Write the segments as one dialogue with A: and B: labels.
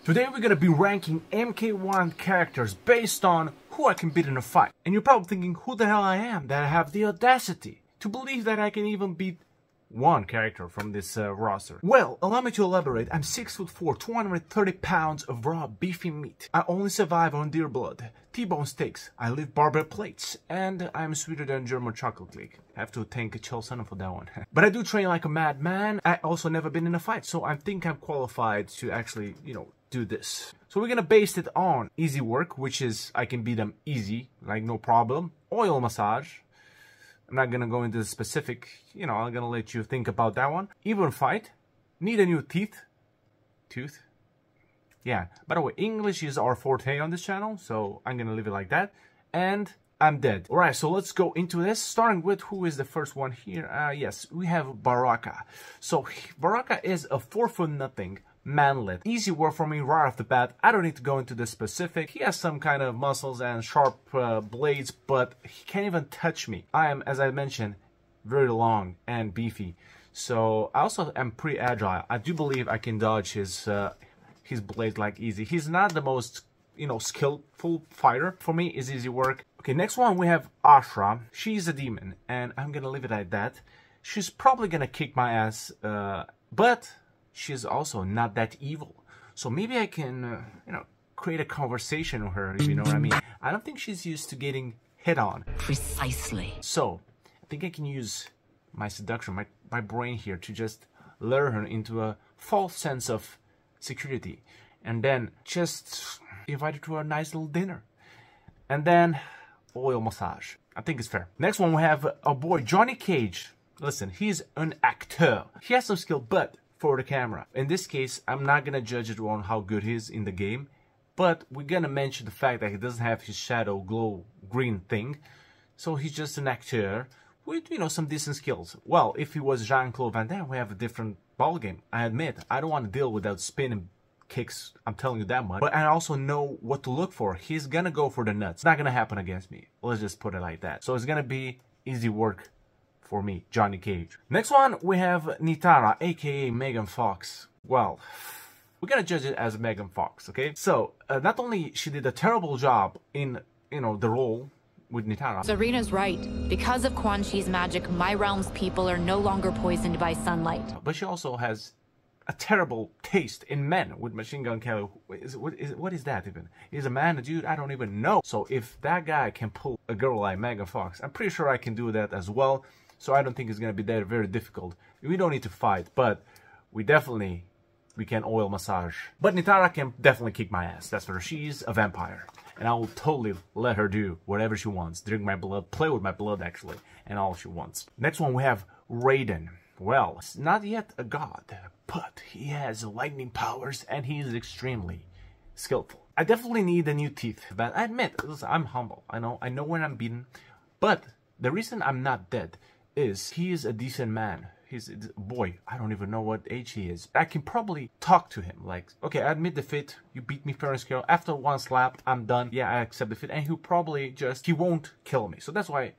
A: Today we're gonna be ranking MK1 characters based on who I can beat in a fight. And you're probably thinking who the hell I am that I have the audacity to believe that I can even beat one character from this roster. Well, allow me to elaborate. I'm 6'4", 230 pounds of raw beefy meat. I only survive on deer blood, T-bone steaks, I live barber plates, and I'm sweeter than German chocolate cake. I have to thank Chelsea for that one. But I do train like a madman. I also never been in a fight, so I think I'm qualified to actually, do this. So we're gonna base it on easy work, which is I can beat them easy, like no problem. Oil massage. I'm not gonna go into the specific, I'm gonna let you think about that one. Even fight. Need a new tooth. Yeah, by the way, English is our forte on this channel, so I'm gonna leave it like that. And I'm dead. Alright, so let's go into this, starting with who is the first one here. Yes, we have Baraka. So Baraka is a 4'0" manlet. Easy work for me right off the bat. I don't need to go into the specific. He has some kind of muscles and sharp blades, but he can't even touch me. I am, as I mentioned, very long and beefy. So I also am pretty agile. I do believe I can dodge his blade like easy. He's not the most, skillful fighter. For me, it's easy work. Okay, next one we have Ashrah. She's a demon, and I'm gonna leave it at that. She's probably gonna kick my ass, but she's also not that evil. So maybe I can, create a conversation with her, if you know what I mean. I don't think she's used to getting hit on.
B: Precisely.
A: So, I think I can use my seduction, my brain here, to just lure her into a false sense of security. And then just invite her to a nice little dinner. And then, oil massage. I think it's fair. Next one we have our boy, Johnny Cage. Listen, he's an actor. He has some skill, but for the camera. In this case, I'm not gonna judge it on how good he is in the game, but we're gonna mention the fact that he doesn't have his shadow glow green thing, so he's just an actor with, some decent skills. Well, if he was Jean-Claude Van Damme, we have a different ballgame. I admit, I don't want to deal without spinning kicks, I'm telling you that much, but I also know what to look for. He's gonna go for the nuts. It's not gonna happen against me. Let's just put it like that. So it's gonna be easy work for me, Johnny Cage. Next one, we have Nitara, aka Megan Fox. Well, we're gonna judge it as Megan Fox, okay? So, not only she did a terrible job in, the role with Nitara.
B: Serena's right. Because of Quan Chi's magic, my realm's people are no longer poisoned by sunlight.
A: But she also has a terrible taste in men with Machine Gun Kelly. What is that even? Is a man a dude? I don't even know. So if that guy can pull a girl like Megan Fox, I'm pretty sure I can do that as well. So I don't think it's going to be that very difficult. We don't need to fight, but we can oil massage. But Nitara can definitely kick my ass. That's for her. She's a vampire. And I will totally let her do whatever she wants. Drink my blood, play with my blood actually, and all she wants. Next one we have Raiden. Well, he's not yet a god, but he has lightning powers and he is extremely skillful. I definitely need a new teeth, but I admit, listen, I'm humble. I know when I'm beaten, but the reason I'm not dead is he is a decent man. He's a boy. I don't even know what age he is. I can probably talk to him like, okay, I admit defeat. You beat me fair and square. After one slap, I'm done. Yeah, I accept defeat. And he'll probably he won't kill me. So that's why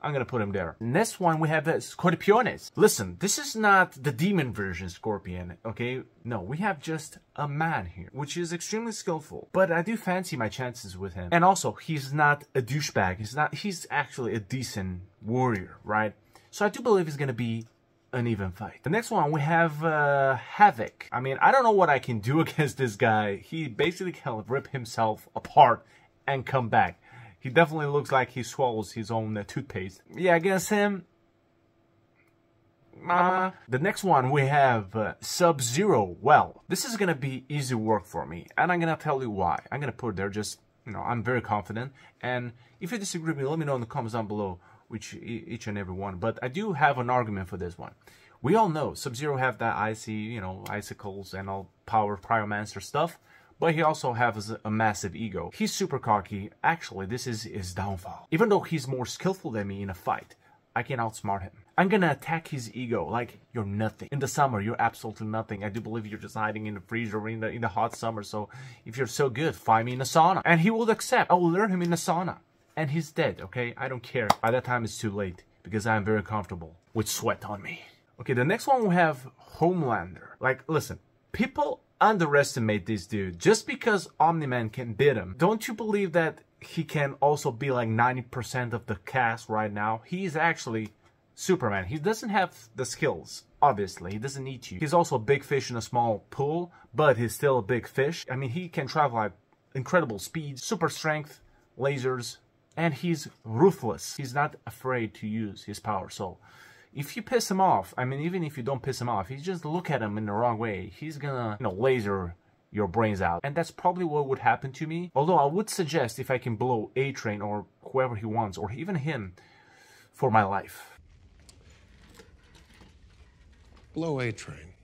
A: I'm gonna put him there. Next one we have Scorpiones. Listen, this is not the demon version Scorpion, okay? No, we have just a man here, which is extremely skillful. But I do fancy my chances with him. And also, he's not a douchebag. He's actually a decent warrior, right? So I do believe it's gonna be an even fight. The next one we have Havik. I mean, I don't know what I can do against this guy. He basically can rip himself apart and come back. He definitely looks like he swallows his own toothpaste. Yeah, against him, mama. The next one we have Subzero. Well, this is gonna be easy work for me, and I'm gonna tell you why. I'm gonna put it there just, I'm very confident. And if you disagree with me, let me know in the comments down below, which each and every one. But I do have an argument for this one. We all know Subzero have that icy, icicles and all power cryomancer stuff. But he also has a massive ego. He's super cocky. Actually, this is his downfall. Even though he's more skillful than me in a fight, I can outsmart him. I'm gonna attack his ego like you're nothing. In the summer, you're absolutely nothing. I do believe you're just hiding in the freezer in the hot summer. So if you're so good, find me in a sauna. And he will accept. I will lure him in a sauna. And he's dead, okay? I don't care. By that time, it's too late. Because I'm very comfortable with sweat on me. Okay, the next one we have Homelander. Like, listen. People underestimate this dude. Just because Omni Man can beat him, don't you believe that he can also be like 90% of the cast right now? He's actually Superman. He doesn't have the skills, obviously. He doesn't need you. He's also a big fish in a small pool, but he's still a big fish. I mean, he can travel at incredible speeds, super strength, lasers, and he's ruthless. He's not afraid to use his power. So if you piss him off, I mean, even if you don't piss him off, you just look at him in the wrong way, he's gonna, laser your brains out. And that's probably what would happen to me. Although I would suggest if I can blow A-Train or whoever he wants, or even him, for my life.
C: Blow A-Train.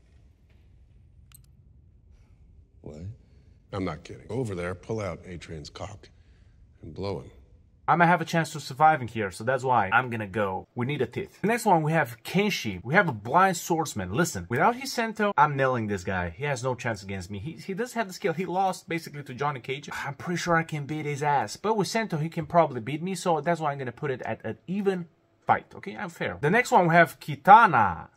C: What? I'm not kidding. Over there, pull out A-Train's cock and blow him.
A: I might have a chance to survive in here, so that's why I'm gonna go. We need a teeth. The next one, we have Kenshi. We have a blind swordsman. Listen, without his Sento, I'm nailing this guy. He has no chance against me. He does have the skill. He lost basically to Johnny Cage. I'm pretty sure I can beat his ass. But with Sento, he can probably beat me, so that's why I'm gonna put it at an even fight. Okay, I'm fair. The next one, we have Kitana.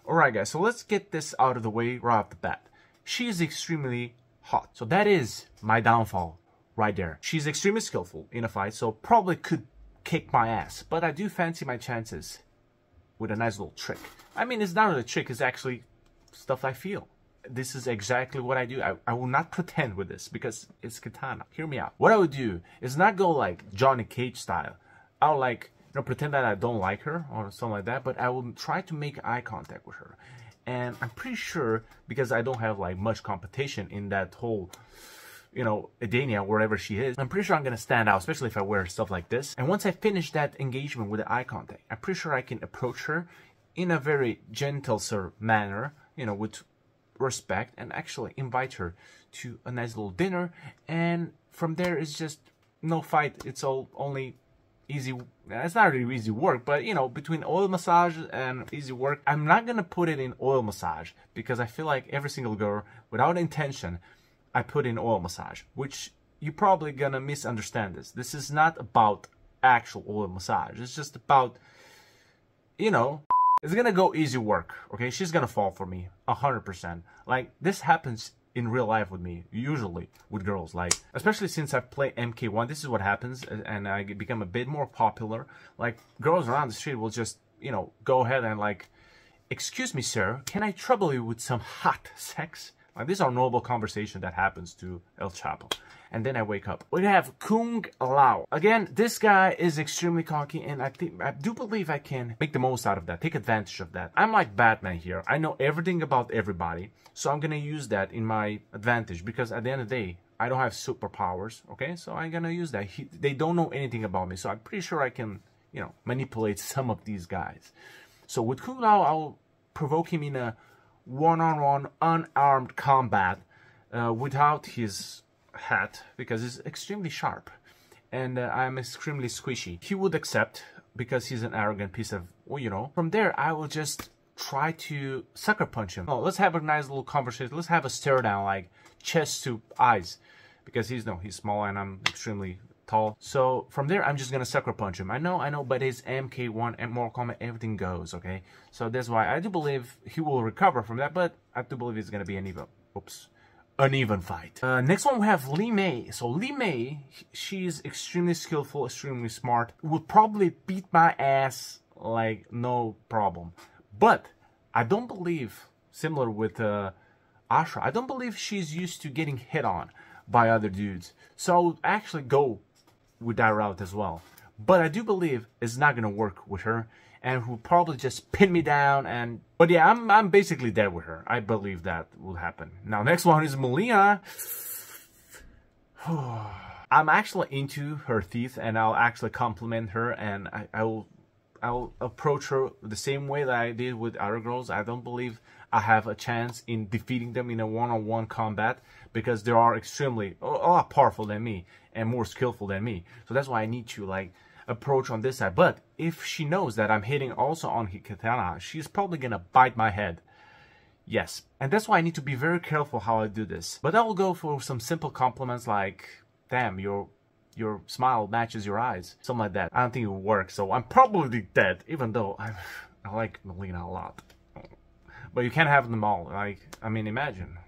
A: Alright guys, so let's get this out of the way right off the bat. She is extremely hot. So that is my downfall right there. She's extremely skillful in a fight, so probably could kick my ass. But I do fancy my chances with a nice little trick. I mean, it's not really a trick, it's actually stuff I feel. This is exactly what I do. I will not pretend with this because it's Kitana. Hear me out. What I would do is not go like Johnny Cage style. I would like, pretend that I don't like her or something like that, but I will try to make eye contact with her. And I'm pretty sure, because I don't have like much competition in that whole, Edenia, wherever she is, I'm pretty sure I'm gonna stand out, especially if I wear stuff like this. And once I finish that engagement with the eye contact, I'm pretty sure I can approach her in a very gentle manner, with respect, and actually invite her to a nice little dinner. And from there, it's just no fight. It's all only easy. It's not really easy work, but between oil massage and easy work, I'm not gonna put it in oil massage because I feel like every single girl, without intention, I put in oil massage, which you're probably gonna misunderstand this. This is not about actual oil massage. It's just about, it's gonna go easy work. Okay, she's gonna fall for me 100%. Like, this happens in real life with me, usually with girls, like, especially since I play MK1, this is what happens, and I become a bit more popular. Like, girls around the street will just, go ahead and like, excuse me, sir, can I trouble you with some hot sex? Like, these are normal conversation that happens to El Chapo. And then I wake up. We have KungLao. Again, this guy is extremely cocky, and I do believe I can make the most out of that, take advantage of that. I'm like Batman here. I know everything about everybody, so I'm gonna use that in my advantage, because at the end of the day, I don't have superpowers, okay? So I'm gonna use that. They don't know anything about me, so I'm pretty sure I can, manipulate some of these guys. So with KungLao, I'll provoke him in a one-on-one unarmed combat without his hat, because it's extremely sharp and I'm extremely squishy. He would accept because he's an arrogant piece of, From there, I will just try to sucker punch him. Oh, let's have a nice little conversation. Let's have a stare down, like chest to eyes, because he's small and I'm extremely tall. So from there, I'm just gonna sucker punch him. I know, but his MK1 and Mortal Kombat, everything goes, okay? So that's why I do believe he will recover from that, but I do believe it's gonna be an uneven fight. Next one, we have LiMei. So LiMei, she's extremely skillful, extremely smart, would probably beat my ass like no problem. But I don't believe, similar with Ashrah, I don't believe she's used to getting hit on by other dudes. So I would actually go with that route as well. But I do believe it's not gonna work with her, and will probably just pin me down. But yeah, I'm basically dead with her. I believe that will happen. Now, next one is Mileena. I'm actually into her teeth, and I'll actually compliment her, and I'll approach her the same way that I did with other girls. I don't believe I have a chance in defeating them in a one-on-one combat, because they are extremely a lot powerful than me and more skillful than me. So that's why I need to like approach on this side. But if she knows that I'm hitting also on Kitana, she's probably gonna bite my head. Yes, and that's why I need to be very careful how I do this. But I'll go for some simple compliments like, damn, your smile matches your eyes, something like that. I don't think it will work, so I'm probably dead, even though I like Mileena a lot. But you can't have them all. Like, I mean, imagine.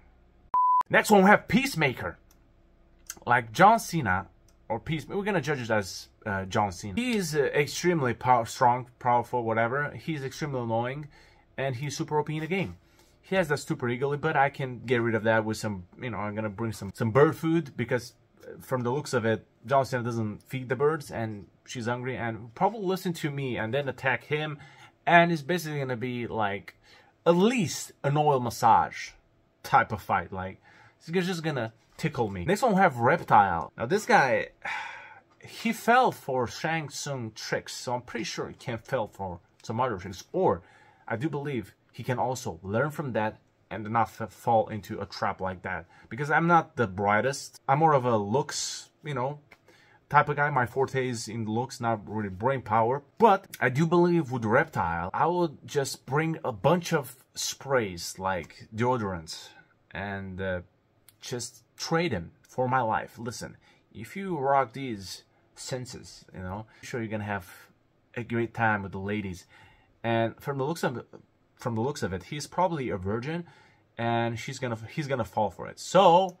A: Next one, we have Peacemaker. Like John Cena, or Peacemaker. We're gonna judge it as John Cena. He is extremely strong, powerful, whatever. He's extremely annoying, and he's super OP in the game. He has that stupid ego, but I can get rid of that with some, you know, I'm gonna bring some bird food, because from the looks of it, John Cena doesn't feed the birds, and she's hungry, and probably listen to me and then attack him, and it's basically gonna be like at least an oil massage type of fight. Like, it's just gonna tickle me. Next one we have Reptile. Now this guy, he fell for Shang Tsung tricks, so I'm pretty sure he can't fail for some other tricks. Or I do believe he can also learn from that and not fall into a trap like that. Because I'm not the brightest. I'm more of a looks, you know, type of guy. My forte is in looks, not really brain power. But I do believe with Reptile, I would just bring a bunch of sprays like deodorants and just trade them for my life. Listen, if you rock these senses, you know, I'm sure you're gonna have a great time with the ladies. And from the looks of it, he's probably a virgin, and he's gonna fall for it. So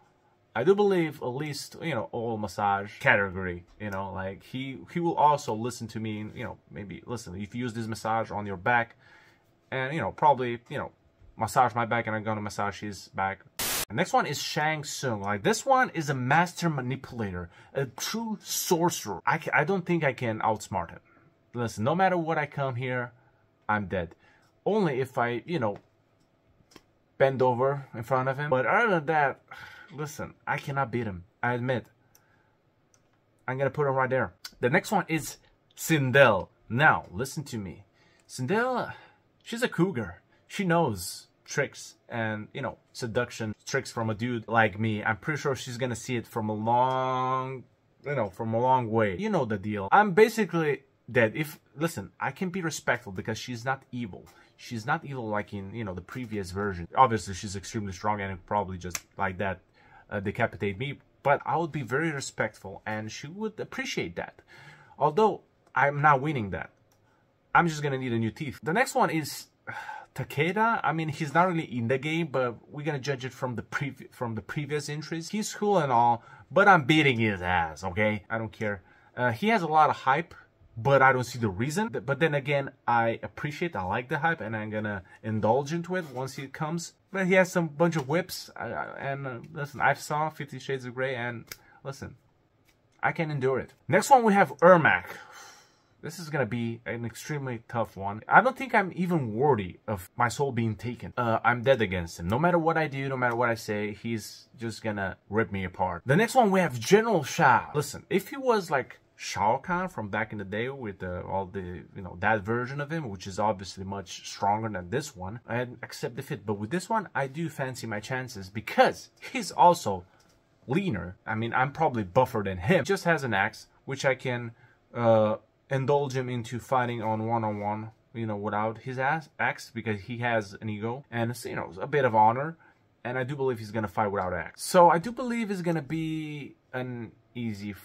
A: I do believe at least, you know, oil massage category, you know, like he will also listen to me, and, you know, maybe listen, if you use this massage on your back, and, you know, probably, you know, massage my back, and I'm gonna massage his back. The next one is Shang Tsung. Like, this one is a master manipulator, a true sorcerer. I don't think I can outsmart him. Listen, no matter what I come here, I'm dead. Only if I, you know, bend over in front of him. But other than that, listen, I cannot beat him. I admit. I'm gonna put him right there. The next one is Sindel. Now, listen to me. Sindel, she's a cougar. She knows tricks and, you know, seduction tricks from a dude like me. I'm pretty sure she's gonna see it from a long, you know, from a long way. You know the deal. I'm basically dead. Listen, I can be respectful because she's not evil. She's not evil like in, you know, the previous version. Obviously, she's extremely strong and probably just like that decapitate me. But I would be very respectful, and she would appreciate that. Although I'm not winning that, I'm just gonna need a new teeth. The next one is Takeda. I mean, he's not really in the game, but we're gonna judge it from the previous entries. He's cool and all, but I'm beating his ass. Okay, I don't care. He has a lot of hype, but I don't see the reason. But then again, I like the hype, and I'm gonna indulge into it once it comes. But he has some bunch of whips, and listen, I saw 50 Shades of Grey, and listen, I can endure it. Next one we have Ermac. This is gonna be an extremely tough one. I don't think I'm even worthy of my soul being taken. I'm dead against him. No matter what I do, no matter what I say, he's just gonna rip me apart. The next one we have General Shao. Listen, if he was like Shao Kahn from back in the day with all the, you know, that version of him, which is obviously much stronger than this one, I'd accept defeat. But with this one, I do fancy my chances because he's also leaner. I mean, I'm probably buffer than him. He just has an axe, which I can indulge him into fighting on one-on-one, you know, without his axe, because he has an ego and, you know, a bit of honor. And I do believe he's gonna fight without axe. So I do believe it's gonna be an easy,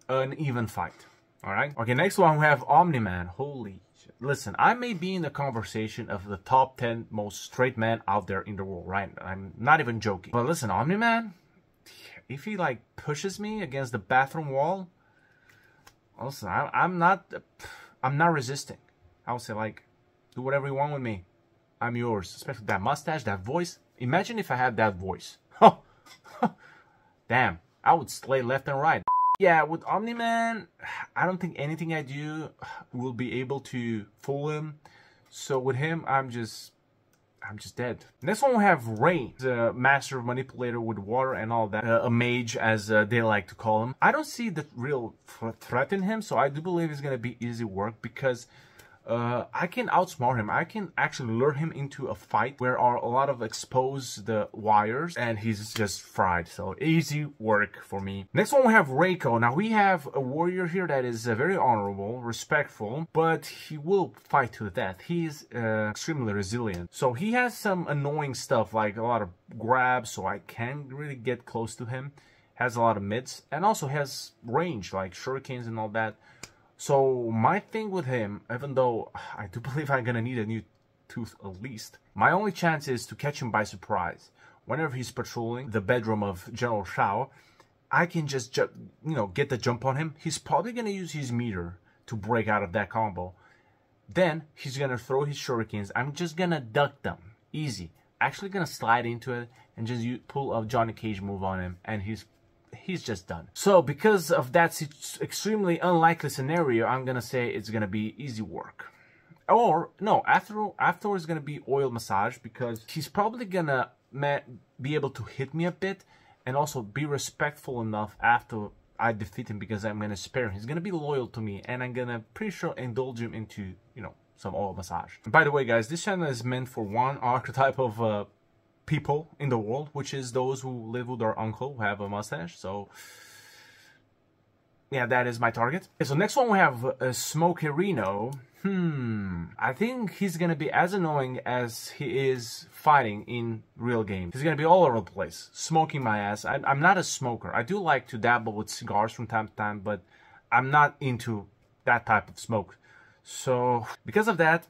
A: an even fight. All right. Okay. Next one we have Omni Man. Holy shit! Listen, I may be in the conversation of the top 10 most straight men out there in the world, right? I'm not even joking. But listen, Omni Man, if he like pushes me against the bathroom wall, listen, I'm not resisting. I would say, like, do whatever you want with me. I'm yours. Especially that mustache, that voice. Imagine if I had that voice. Oh, damn. I would slay left and right. Yeah, with Omni Man, I don't think anything I do will be able to fool him. So with him, I'm just dead. Next one we have Rain, the master manipulator with water and all that, a mage as they like to call him. I don't see the real threat in him, so I do believe it's gonna be easy work because I can outsmart him. I can actually lure him into a fight where are a lot of exposed wires, and he's just fried. So easy work for me. Next one we have Reiko. Now we have a warrior here that is very honorable, respectful, but he will fight to the death. He is extremely resilient. So he has some annoying stuff like a lot of grabs, so I can't really get close to him. Has a lot of mids, and also has range like shurikens and all that. So my thing with him, even though I do believe I'm gonna need a new tooth at least. My only chance is to catch him by surprise. Whenever he's patrolling the bedroom of General Shao, I can just, get the jump on him. He's probably going to use his meter to break out of that combo. Then he's going to throw his shurikens. I'm just going to duck them. Easy. Actually going to slide into it and just pull a Johnny Cage move on him. And he's just done. So because of that extremely unlikely scenario, I'm going to say it's going to be easy work. Or, no, afterwards it's going to be oil massage, because he's probably going to be able to hit me a bit and also be respectful enough after I defeat him, because I'm going to spare him. He's going to be loyal to me, and I'm going to pretty sure indulge him into, some oil massage. And by the way, guys, this channel is meant for one archetype of people in the world, which is those who live with their uncle who have a mustache. So yeah, that is my target. Okay, so next one we have Smokey Reno. I think he's gonna be as annoying as he is fighting in real games. He's gonna be all over the place, smoking my ass. I'm not a smoker. I do like to dabble with cigars from time to time, but I'm not into that type of smoke. So because of that,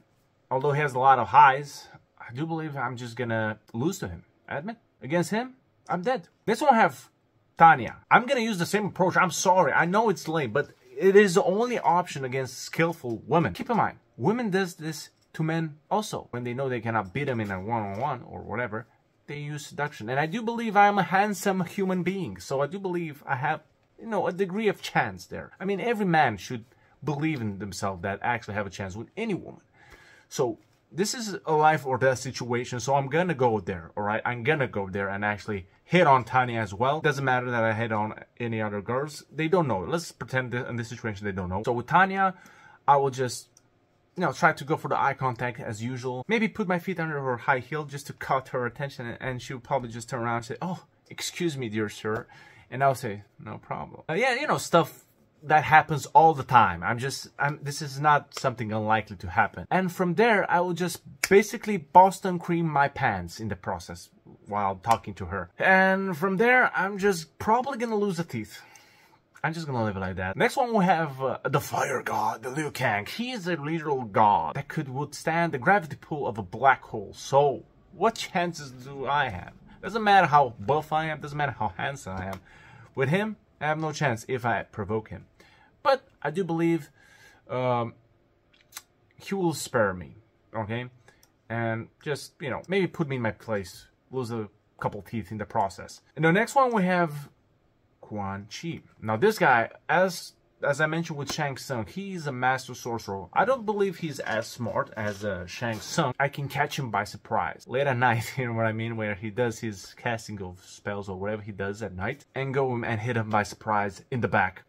A: although he has a lot of highs, I do believe I'm just gonna lose to him. I admit, against him, I'm dead. This one I have Tanya. I'm gonna use the same approach. I'm sorry, I know it's lame, but it is the only option against skillful women. Keep in mind, women does this to men also. When they know they cannot beat them in a one-on-one or whatever, they use seduction. And I do believe I'm a handsome human being, so I do believe I have, a degree of chance there. I mean, every man should believe in themselves that actually have a chance with any woman. So this is a life or death situation, so I'm gonna go there, alright? I'm gonna go there and actually hit on Tanya as well. Doesn't matter that I hit on any other girls. They don't know. Let's pretend that in this situation they don't know. So with Tanya, I will just, try to go for the eye contact as usual. Maybe put my feet under her high heel just to cut her attention, and she'll probably just turn around and say, "Oh, excuse me, dear sir." And I'll say, "No problem." Yeah, stuff that happens all the time. This is not something unlikely to happen. And from there, I will just basically Boston cream my pants in the process while talking to her. And from there, I'm just probably gonna lose the teeth. I'm just gonna leave it like that. Next one we have the fire god, the Liu Kang. He is a literal god that could withstand the gravity pull of a black hole. So, what chances do I have? Doesn't matter how buff I am, doesn't matter how handsome I am. With him, I have no chance if I provoke him. But I do believe he will spare me, okay? And just, maybe put me in my place, lose a couple teeth in the process. And the next one we have Quan Chi. Now this guy, as I mentioned with Shang Tsung, he's a master sorcerer. I don't believe he's as smart as Shang Tsung. I can catch him by surprise. Late at night, you know what I mean? Where he does his casting of spells or whatever he does at night. And go and hit him by surprise in the back.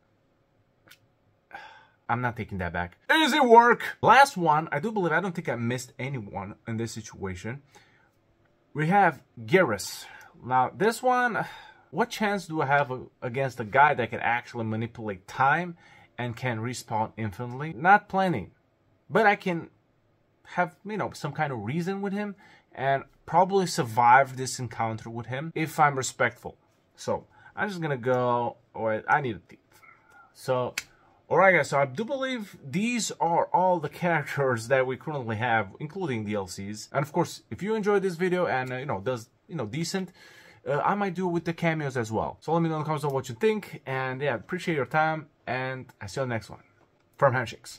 A: I'm not taking that back. Easy work! Last one, I don't think I missed anyone in this situation. We have Geras. Now this one, what chance do I have against a guy that can actually manipulate time and can respawn infinitely? Not plenty. But I can have, some kind of reason with him and probably survive this encounter with him if I'm respectful. So, I'm just gonna go, wait, I need a teeth. So, alright guys, so I do believe these are all the characters that we currently have, including DLCs. And of course, if you enjoyed this video and, does, decent, I might do it with the cameos as well. So let me know in the comments what you think, and yeah, appreciate your time, and I see you on the next one. Firm handshakes.